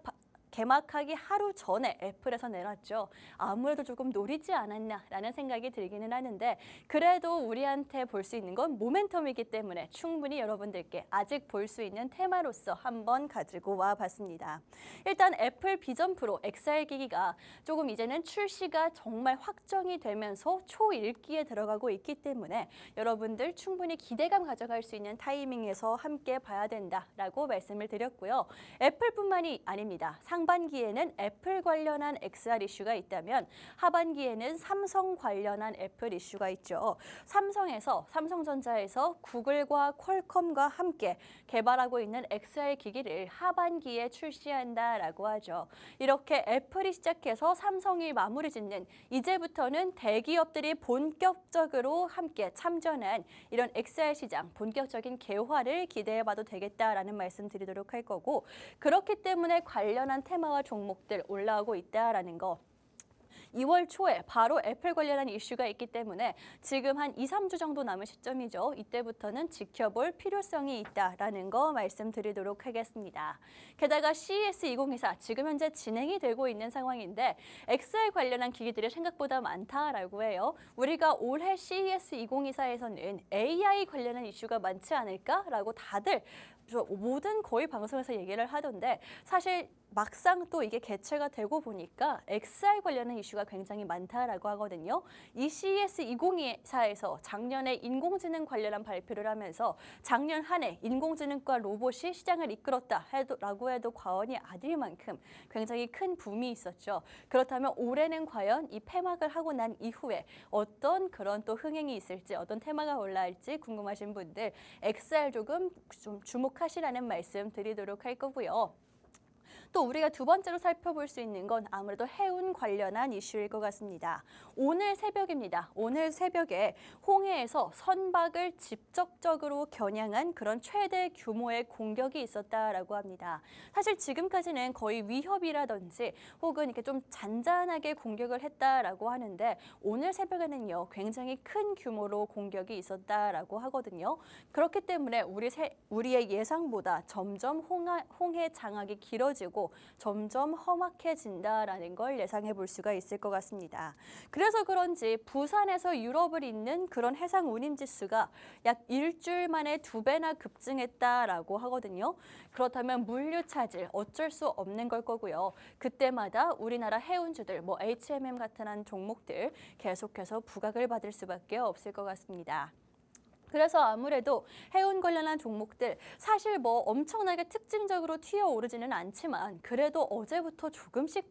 개막하기 하루 전에 애플에서 내놨죠. 아무래도 조금 노리지 않았나라는 생각이 들기는 하는데 그래도 우리한테 볼 수 있는 건 모멘텀이기 때문에 충분히 여러분들께 아직 볼 수 있는 테마로서 한번 가지고 와봤습니다. 일단 애플 비전 프로 XR 기기가 조금 이제는 출시가 정말 확정이 되면서 초일기에 들어가고 있기 때문에 여러분들 충분히 기대감 가져갈 수 있는 타이밍에서 함께 봐야 된다라고 말씀을 드렸고요. 애플뿐만이 아닙니다. 상반기에는 애플 관련한 XR 이슈가 있다면 하반기에는 삼성 관련한 애플 이슈가 있죠. 삼성전자에서 구글과 퀄컴과 함께 개발하고 있는 XR 기기를 하반기에 출시한다라고 하죠. 이렇게 애플이 시작해서 삼성이 마무리 짓는 이제부터는 대기업들이 본격적으로 함께 참전한 이런 XR 시장 본격적인 개화를 기대해봐도 되겠다라는 말씀 드리도록 할 거고 그렇기 때문에 관련한 테마와 종목들 올라오고 있다라는 거. 2월 초에 바로 애플 관련한 이슈가 있기 때문에 지금 한 2, 3주 정도 남은 시점이죠. 이때부터는 지켜볼 필요성이 있다라는 거 말씀드리도록 하겠습니다. 게다가 CES 2024 지금 현재 진행이 되고 있는 상황인데 XR 관련한 기기들이 생각보다 많다라고 해요. 우리가 올해 CES 2024에서는 AI 관련한 이슈가 많지 않을까라고 다들 모든 거의 방송에서 얘기를 하던데 사실 막상 또 이게 개최가 되고 보니까 XR 관련한 이슈가 굉장히 많다라고 하거든요. 이 CES 2024에서 작년에 인공지능 관련한 발표를 하면서 작년 한 해 인공지능과 로봇이 시장을 이끌었다라고 해도 과언이 아닐 만큼 굉장히 큰 붐이 있었죠. 그렇다면 올해는 과연 이 폐막을 하고 난 이후에 어떤 그런 또 흥행이 있을지, 어떤 테마가 올라올지 궁금하신 분들 XR 조금 좀 주목하시라는 말씀 드리도록 할 거고요. 또 우리가 두 번째로 살펴볼 수 있는 건 아무래도 해운 관련한 이슈일 것 같습니다. 오늘 새벽입니다. 오늘 새벽에 홍해에서 선박을 직접적으로 겨냥한 그런 최대 규모의 공격이 있었다라고 합니다. 사실 지금까지는 거의 위협이라든지 혹은 이렇게 좀 잔잔하게 공격을 했다라고 하는데 오늘 새벽에는요 굉장히 큰 규모로 공격이 있었다라고 하거든요. 그렇기 때문에 우리의 예상보다 점점 홍해 장악이 길어지고 점점 험악해진다라는 걸 예상해 볼 수가 있을 것 같습니다. 그래서 그런지 부산에서 유럽을 잇는 그런 해상 운임 지수가 약 일주일 만에 2배나 급증했다라고 하거든요. 그렇다면 물류 차질 어쩔 수 없는 걸 거고요. 그때마다 우리나라 해운주들, 뭐 HMM 같은 한 종목들 계속해서 부각을 받을 수밖에 없을 것 같습니다. 그래서 아무래도 해운 관련한 종목들 사실 뭐 엄청나게 특징적으로 튀어오르지는 않지만 그래도 어제부터 조금씩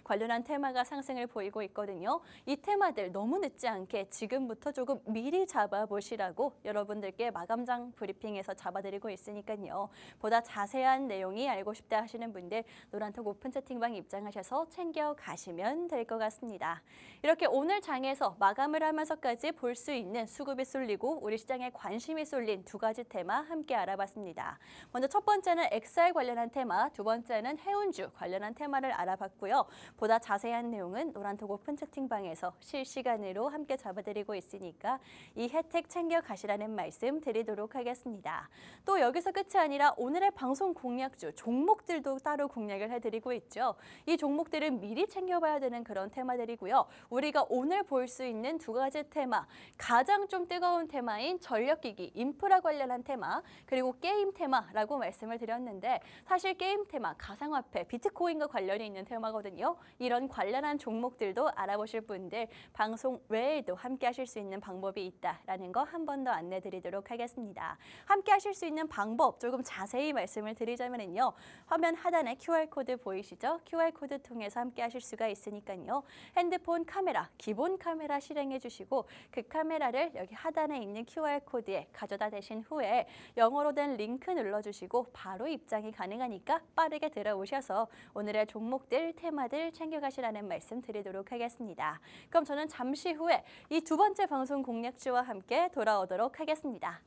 관련한 테마가 상승을 보이고 있거든요. 이 테마들 너무 늦지 않게 지금부터 조금 미리 잡아보시라고 여러분들께 마감장 브리핑에서 잡아드리고 있으니까요. 보다 자세한 내용이 알고 싶다 하시는 분들 노란톡 오픈 채팅방 입장하셔서 챙겨가시면 될 것 같습니다. 이렇게 오늘 장에서 마감을 하면서까지 볼 수 있는 수급이 쏠리고 우리 시장에 관심이 쏠린 두 가지 테마 함께 알아봤습니다. 먼저 첫 번째는 XR 관련한 테마, 두 번째는 해운주 관련한 테마를 알아봤고요. 보다 자세한 내용은 노란톡 오픈 채팅방에서 실시간으로 함께 잡아드리고 있으니까 이 혜택 챙겨가시라는 말씀 드리도록 하겠습니다. 또 여기서 끝이 아니라 오늘의 방송 공략주, 종목들도 따로 공략을 해드리고 있죠. 이 종목들은 미리 챙겨봐야 되는 그런 테마들이고요. 우리가 오늘 볼 수 있는 두 가지 테마, 가장 좀 뜨거운 테마인 전력기기, 인프라 관련한 테마, 그리고 게임 테마라고 말씀을 드렸는데 사실 게임 테마, 가상화폐, 비트코인과 관련이 있는 테마거든요. 이런 관련한 종목들도 알아보실 분들 방송 외에도 함께 하실 수 있는 방법이 있다라는 거 한 번 더 안내 드리도록 하겠습니다. 함께 하실 수 있는 방법 조금 자세히 말씀을 드리자면요. 화면 하단에 QR코드 보이시죠? QR코드 통해서 함께 하실 수가 있으니까요. 핸드폰 카메라, 기본 카메라 실행해 주시고 그 카메라를 여기 하단에 있는 QR코드에 가져다 대신 후에 영어로 된 링크 눌러주시고 바로 입장이 가능하니까 빠르게 들어오셔서 오늘의 종목들, 테마들 챙겨가시라는 말씀 드리도록 하겠습니다. 그럼 저는 잠시 후에 이 두 번째 방송 공략주와 함께 돌아오도록 하겠습니다.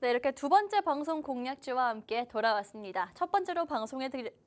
네, 이렇게 두 번째 방송 공략주와 함께 돌아왔습니다. 첫 번째로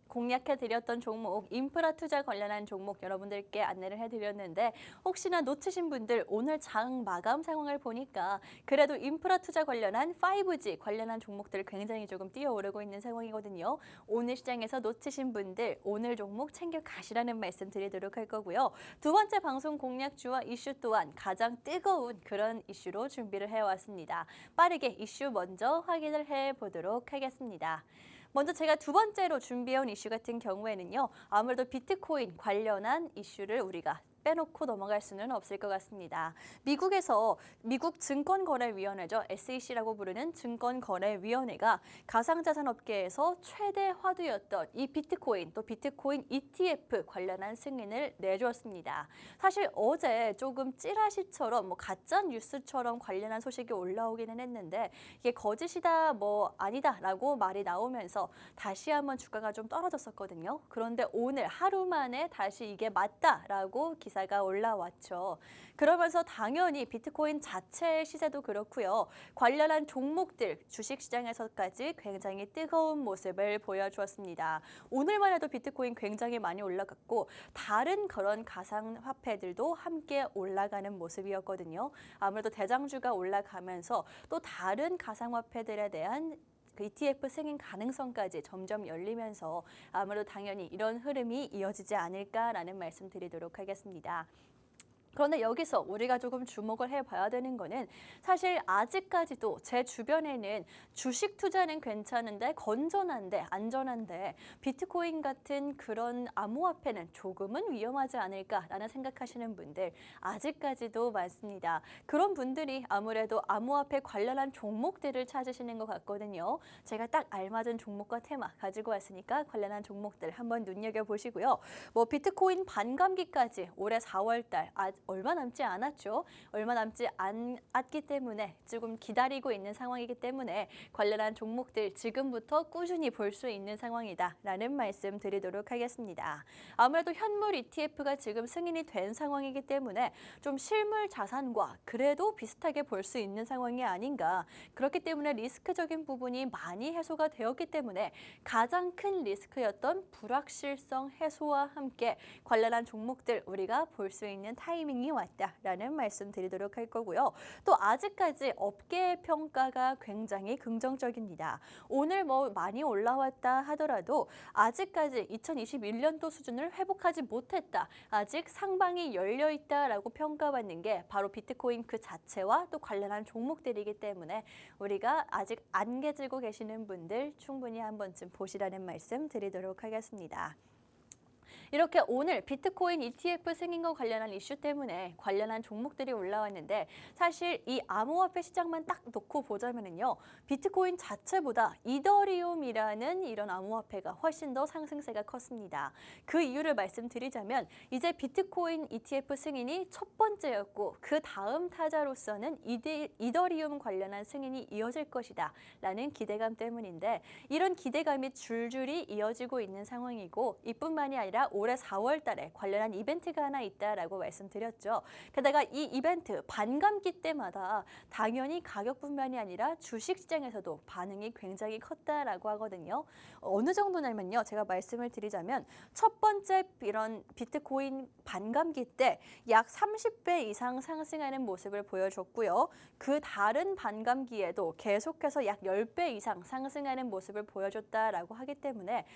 공략해드렸던 종목, 인프라 투자 관련한 종목 여러분들께 안내를 해드렸는데 혹시나 놓치신 분들 오늘 장 마감 상황을 보니까 그래도 인프라 투자 관련한 5G 관련한 종목들 굉장히 조금 뛰어오르고 있는 상황이거든요. 오늘 시장에서 놓치신 분들 오늘 종목 챙겨가시라는 말씀 드리도록 할 거고요. 두 번째 방송 공략주와 이슈 또한 가장 뜨거운 그런 이슈로 준비를 해왔습니다. 빠르게 이슈 먼저 확인을 해보도록 하겠습니다. 먼저 제가 두 번째로 준비해온 이슈 같은 경우에는요. 아무래도 비트코인 관련한 이슈를 우리가 빼놓고 넘어갈 수는 없을 것 같습니다. 미국에서 미국 증권거래위원회죠. SEC라고 부르는 증권거래위원회가 가상자산 업계에서 최대 화두였던 이 비트코인 또 비트코인 ETF 관련한 승인을 내주었습니다. 사실 어제 조금 찌라시처럼 가짜 뉴스처럼 관련한 소식이 올라오기는 했는데 이게 거짓이다 아니다라고 말이 나오면서 다시 한번 주가가 좀 떨어졌었거든요. 그런데 오늘 하루 만에 다시 이게 맞다라고 기사가 올라왔죠. 그러면서 당연히 비트코인 자체의 시세도 그렇고요. 관련한 종목들 주식시장에서까지 굉장히 뜨거운 모습을 보여주었습니다. 오늘만 해도 비트코인 굉장히 많이 올라갔고 다른 그런 가상화폐들도 함께 올라가는 모습이었거든요. 아무래도 대장주가 올라가면서 또 다른 가상화폐들에 대한 그 ETF 승인 가능성까지 점점 열리면서 아무래도 당연히 이런 흐름이 이어지지 않을까라는 말씀 드리도록 하겠습니다. 그런데 여기서 우리가 조금 주목을 해봐야 되는 거는 사실 아직까지도 제 주변에는 주식 투자는 괜찮은데 건전한데 안전한데 비트코인 같은 그런 암호화폐는 조금은 위험하지 않을까라는 생각하시는 분들 아직까지도 많습니다. 그런 분들이 아무래도 암호화폐 관련한 종목들을 찾으시는 것 같거든요. 제가 딱 알맞은 종목과 테마 가지고 왔으니까 관련한 종목들 한번 눈여겨보시고요. 비트코인 반감기까지 올해 4월 달 얼마 남지 않았죠. 얼마 남지 않았기 때문에 조금 기다리고 있는 상황이기 때문에 관련한 종목들 지금부터 꾸준히 볼 수 있는 상황이다라는 말씀 드리도록 하겠습니다. 아무래도 현물 ETF가 지금 승인이 된 상황이기 때문에 좀 실물 자산과 그래도 비슷하게 볼 수 있는 상황이 아닌가. 그렇기 때문에 리스크적인 부분이 많이 해소가 되었기 때문에 가장 큰 리스크였던 불확실성 해소와 함께 관련한 종목들 우리가 볼 수 있는 타이밍이 왔다라는 말씀 드리도록 할 거고요. 또 아직까지 업계의 평가가 굉장히 긍정적입니다. 오늘 많이 올라왔다 하더라도 아직까지 2021년도 수준을 회복하지 못했다. 아직 상방이 열려 있다라고 평가받는 게 바로 비트코인 그 자체와 또 관련한 종목들이기 때문에 우리가 아직 안 깨지고 계시는 분들 충분히 한 번쯤 보시라는 말씀 드리도록 하겠습니다. 이렇게 오늘 비트코인 ETF 승인과 관련한 이슈 때문에 관련한 종목들이 올라왔는데 사실 이 암호화폐 시장만 딱 놓고 보자면요. 비트코인 자체보다 이더리움이라는 이런 암호화폐가 훨씬 더 상승세가 컸습니다. 그 이유를 말씀드리자면 이제 비트코인 ETF 승인이 첫 번째였고 그 다음 타자로서는 이더리움 관련한 승인이 이어질 것이다 라는 기대감 때문인데 이런 기대감이 줄줄이 이어지고 있는 상황이고 이뿐만이 아니라 올해 4월 달에 관련한 이벤트가 하나 있다라고 말씀드렸죠. 게다가 이 이벤트 반감기 때마다 당연히 가격뿐만이 아니라 주식시장에서도 반응이 굉장히 컸다라고 하거든요. 어느 정도냐면요. 제가 말씀을 드리자면 첫 번째 이런 비트코인 반감기 때 약 30배 이상 상승하는 모습을 보여줬고요. 그 다른 반감기에도 계속해서 약 10배 이상 상승하는 모습을 보여줬다라고 하기 때문에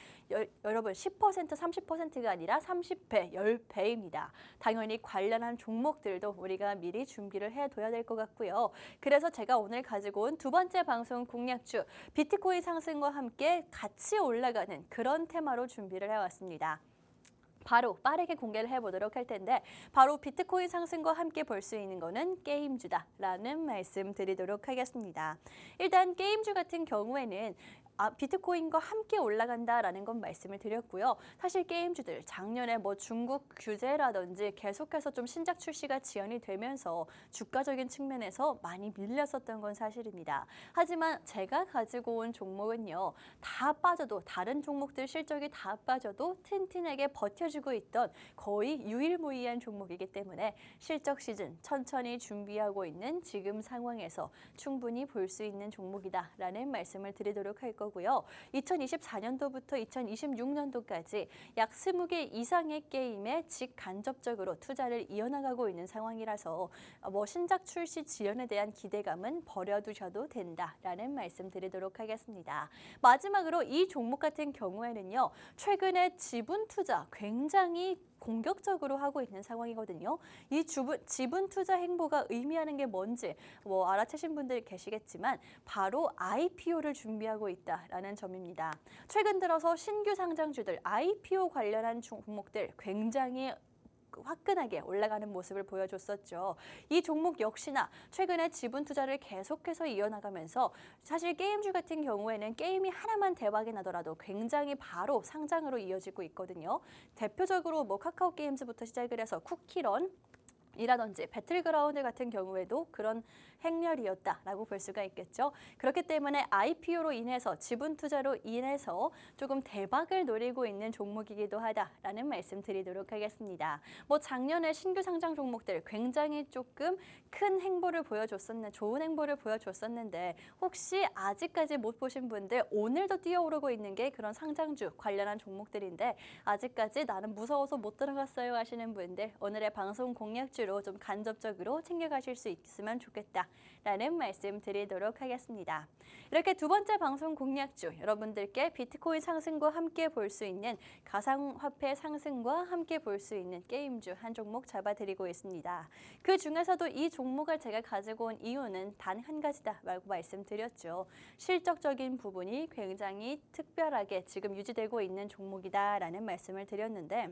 여러분 10% 30%가 아니라 30배, 10배입니다. 당연히 관련한 종목들도 우리가 미리 준비를 해둬야 될 것 같고요. 그래서 제가 오늘 가지고 온 두 번째 방송 공략주 비트코인 상승과 함께 같이 올라가는 그런 테마로 준비를 해왔습니다. 바로 빠르게 공개를 해보도록 할 텐데 바로 비트코인 상승과 함께 볼 수 있는 거는 게임주다라는 말씀 드리도록 하겠습니다. 일단 게임주 같은 경우에는 비트코인과 함께 올라간다라는 건 말씀을 드렸고요. 사실 게임주들 작년에 중국 규제라든지 계속해서 좀 신작 출시가 지연이 되면서 주가적인 측면에서 많이 밀렸었던 건 사실입니다. 하지만 제가 가지고 온 종목은요. 다 빠져도 다른 종목들 실적이 다 빠져도 튼튼하게 버텨주고 있던 거의 유일무이한 종목이기 때문에 실적 시즌 천천히 준비하고 있는 지금 상황에서 충분히 볼 수 있는 종목이다라는 말씀을 드리도록 할 거고요. 2024년도부터 2026년도까지 약 20개 이상의 게임에 직간접적으로 투자를 이어나가고 있는 상황이라서 신작 출시 지연에 대한 기대감은 버려두셔도 된다라는 말씀 드리도록 하겠습니다. 마지막으로 이 종목 같은 경우에는요. 최근에 지분 투자 굉장히 공격적으로 하고 있는 상황이거든요. 이 지분 투자 행보가 의미하는 게 뭔지 알아채신 분들 계시겠지만 바로 IPO를 준비하고 있다라는 점입니다. 최근 들어서 신규 상장주들 IPO 관련한 종목들 굉장히 화끈하게 올라가는 모습을 보여줬었죠. 이 종목 역시나 최근에 지분 투자를 계속해서 이어나가면서 사실 게임주 같은 경우에는 게임이 하나만 대박이 나더라도 굉장히 바로 상장으로 이어지고 있거든요. 대표적으로 뭐 카카오 게임즈부터 시작을 해서 쿠키런 이라든지 배틀그라운드 같은 경우에도 그런 행렬이었다라고 볼 수가 있겠죠. 그렇기 때문에 IPO로 인해서 지분 투자로 인해서 조금 대박을 노리고 있는 종목이기도 하다라는 말씀 드리도록 하겠습니다. 뭐 작년에 신규 상장 종목들 굉장히 조금 큰 행보를 보여줬었는데 좋은 행보를 보여줬었는데 혹시 아직까지 못 보신 분들 오늘도 뛰어오르고 있는 게 그런 상장주 관련한 종목들인데 아직까지 나는 무서워서 못 들어갔어요 하시는 분들 오늘의 방송 공략주로 좀 간접적으로 챙겨가실 수 있으면 좋겠다라는 말씀 드리도록 하겠습니다. 이렇게 두 번째 방송 공략주 여러분들께 비트코인 상승과 함께 볼 수 있는 가상화폐 상승과 함께 볼 수 있는 게임주 한 종목 잡아드리고 있습니다. 그 중에서도 이 종목을 제가 가지고 온 이유는 단 한 가지다라고 말씀드렸죠. 실적적인 부분이 굉장히 특별하게 지금 유지되고 있는 종목이다라는 말씀을 드렸는데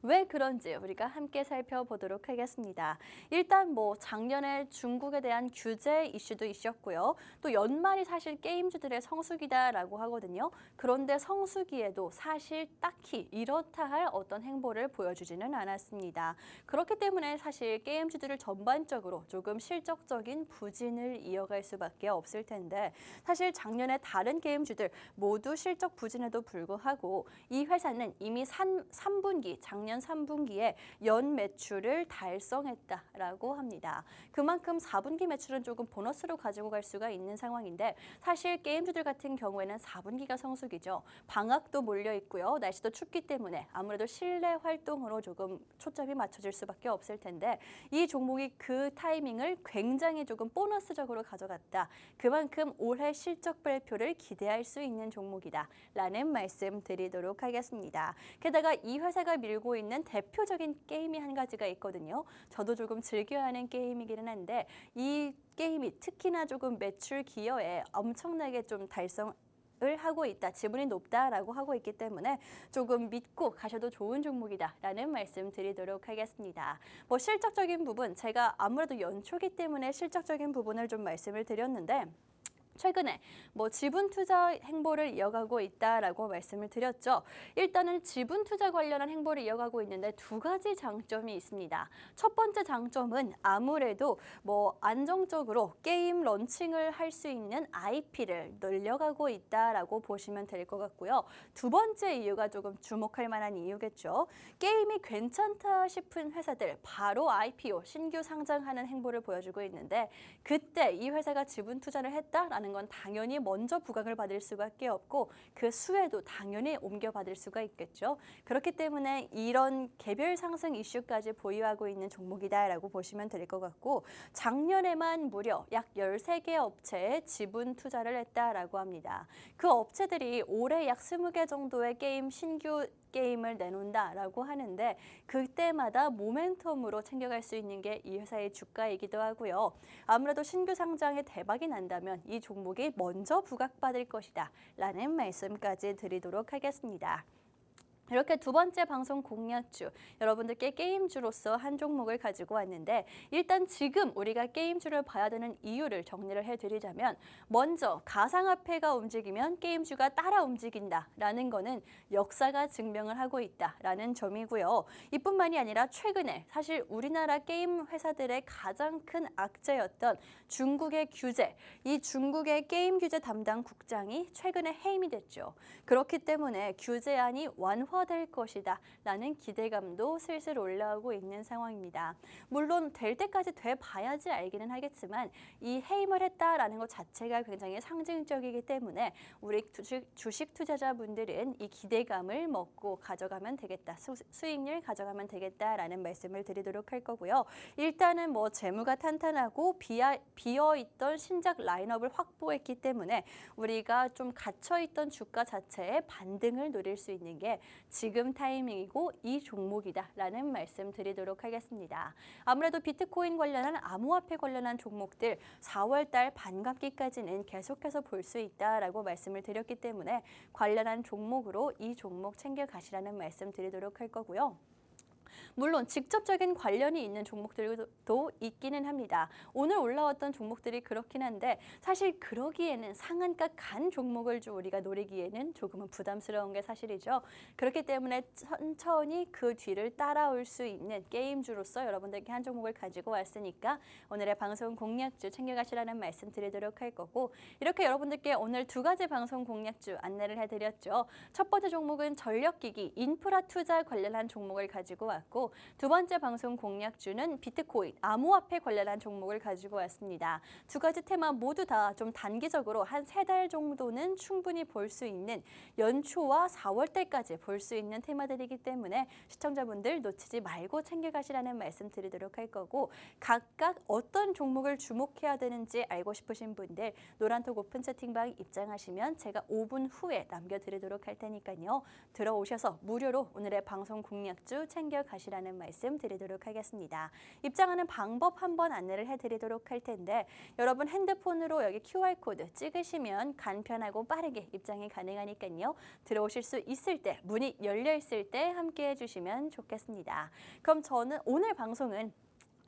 왜 그런지 우리가 함께 살펴보도록 하겠습니다. 일단 뭐 작년에 중국에 대한 규제 이슈도 있었고요. 또 연말이 사실 게임주들의 성수기다라고 하거든요. 그런데 성수기에도 사실 딱히 이렇다 할 어떤 행보를 보여주지는 않았습니다. 그렇기 때문에 사실 게임주들을 전반적으로 조금 실적적인 부진을 이어갈 수밖에 없을 텐데 사실 작년에 다른 게임주들 모두 실적 부진에도 불구하고 이 회사는 이미 3분기 작년 3분기에 연 매출을 달성했다라고 합니다. 그만큼 4분기 매출은 조금 보너스로 가지고 갈 수가 있는 상황인데 사실 게임주들 같은 경우에는 4분기가 성수기죠. 방학도 몰려 있고요. 날씨도 춥기 때문에 아무래도 실내 활동으로 조금 초점이 맞춰질 수밖에 없을 텐데 이 종목이 그 타이밍을 굉장히 조금 보너스적으로 가져갔다. 그만큼 올해 실적 발표를 기대할 수 있는 종목이다라는 말씀 드리도록 하겠습니다. 게다가 이 회사가 밀고 있는 대표적인 게임이 한 가지가 있거든요. 저도 조금 즐겨야 하는 게임이기는 한데 이 게임이 특히나 조금 매출 기여에 엄청나게 좀 달성을 하고 있다, 지분이 높다라고 하고 있기 때문에 조금 믿고 가셔도 좋은 종목이다라는 말씀 드리도록 하겠습니다. 뭐 실적적인 부분 제가 아무래도 연초기 때문에 실적적인 부분을 좀 말씀을 드렸는데 최근에 뭐 지분 투자 행보를 이어가고 있다라고 말씀을 드렸죠. 일단은 지분 투자 관련한 행보를 이어가고 있는데 두 가지 장점이 있습니다. 첫 번째 장점은 아무래도 뭐 안정적으로 게임 런칭을 할 수 있는 IP를 늘려가고 있다라고 보시면 될 것 같고요. 두 번째 이유가 조금 주목할 만한 이유겠죠. 게임이 괜찮다 싶은 회사들 바로 IPO 신규 상장하는 행보를 보여주고 있는데 그때 이 회사가 지분 투자를 했다라는 건 당연히 먼저 부각을 받을 수밖에 없고 그 수혜도 당연히 옮겨받을 수가 있겠죠. 그렇기 때문에 이런 개별 상승 이슈까지 보유하고 있는 종목이다라고 보시면 될 것 같고 작년에만 무려 약 13개 업체에 지분 투자를 했다라고 합니다. 그 업체들이 올해 약 20개 정도의 신규 게임을 내놓는다라고 하는데 그때마다 모멘텀으로 챙겨갈 수 있는 게 이 회사의 주가이기도 하고요. 아무래도 신규 상장에 대박이 난다면 이 종목이 먼저 부각받을 것이다 라는 말씀까지 드리도록 하겠습니다. 이렇게 두 번째 방송 공략주, 여러분들께 게임주로서 한 종목을 가지고 왔는데 일단 지금 우리가 게임주를 봐야 되는 이유를 정리를 해드리자면 먼저 가상화폐가 움직이면 게임주가 따라 움직인다라는 거는 역사가 증명을 하고 있다라는 점이고요. 이뿐만이 아니라 최근에 사실 우리나라 게임 회사들의 가장 큰 악재였던 중국의 규제, 이 중국의 게임 규제 담당 국장이 최근에 해임이 됐죠. 그렇기 때문에 규제안이 완화될 것이다 라는 기대감도 슬슬 올라오고 있는 상황입니다. 물론 될 때까지 돼봐야지 알기는 하겠지만 이 해임을 했다라는 것 자체가 굉장히 상징적이기 때문에 우리 주식 투자자분들은 이 기대감을 먹고 가져가면 되겠다, 수익률 가져가면 되겠다라는 말씀을 드리도록 할 거고요. 일단은 뭐 재무가 탄탄하고 비어있던 신작 라인업을 확보했기 때문에 우리가 좀 갇혀있던 주가 자체의 반등을 노릴 수 있는 게 지금 타이밍이고 이 종목이다라는 말씀 드리도록 하겠습니다. 아무래도 비트코인 관련한 암호화폐 관련한 종목들 4월 달 반감기까지는 계속해서 볼 수 있다라고 말씀을 드렸기 때문에 관련한 종목으로 이 종목 챙겨가시라는 말씀 드리도록 할 거고요. 물론 직접적인 관련이 있는 종목들도 있기는 합니다. 오늘 올라왔던 종목들이 그렇긴 한데 사실 그러기에는 상한가 간 종목을 좀 우리가 노리기에는 조금은 부담스러운 게 사실이죠. 그렇기 때문에 천천히 그 뒤를 따라올 수 있는 게임주로서 여러분들께 한 종목을 가지고 왔으니까 오늘의 방송 공략주 챙겨가시라는 말씀 드리도록 할 거고, 이렇게 여러분들께 오늘 두 가지 방송 공략주 안내를 해드렸죠. 첫 번째 종목은 전력기기, 인프라 투자 관련한 종목을 가지고 왔고, 두 번째 방송 공략주는 비트코인, 암호화폐 관련한 종목을 가지고 왔습니다. 두 가지 테마 모두 다 좀 단기적으로 한 3달 정도는 충분히 볼 수 있는, 연초와 4월 달까지 볼 수 있는 테마들이기 때문에 시청자분들 놓치지 말고 챙겨가시라는 말씀 드리도록 할 거고, 각각 어떤 종목을 주목해야 되는지 알고 싶으신 분들 노란톡 오픈 채팅방 입장하시면 제가 5분 후에 남겨드리도록 할 테니까요. 들어오셔서 무료로 오늘의 방송 공략주 챙겨가시라는 말씀 드리도록 하겠습니다. 입장하는 방법 한번 안내를 해드리도록 할 텐데, 여러분 핸드폰으로 여기 QR코드 찍으시면 간편하고 빠르게 입장이 가능하니까요. 들어오실 수 있을 때, 문이 열려 있을 때 함께 해주시면 좋겠습니다. 그럼 저는 오늘 방송은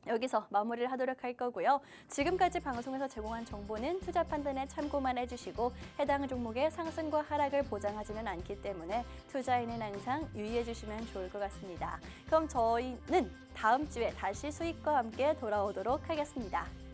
여기서 마무리를 하도록 할 거고요. 지금까지 방송에서 제공한 정보는 투자 판단에 참고만 해주시고 해당 종목의 상승과 하락을 보장하지는 않기 때문에 투자에는 항상 유의해 주시면 좋을 것 같습니다. 그럼 저희는 다음 주에 다시 수익과 함께 돌아오도록 하겠습니다.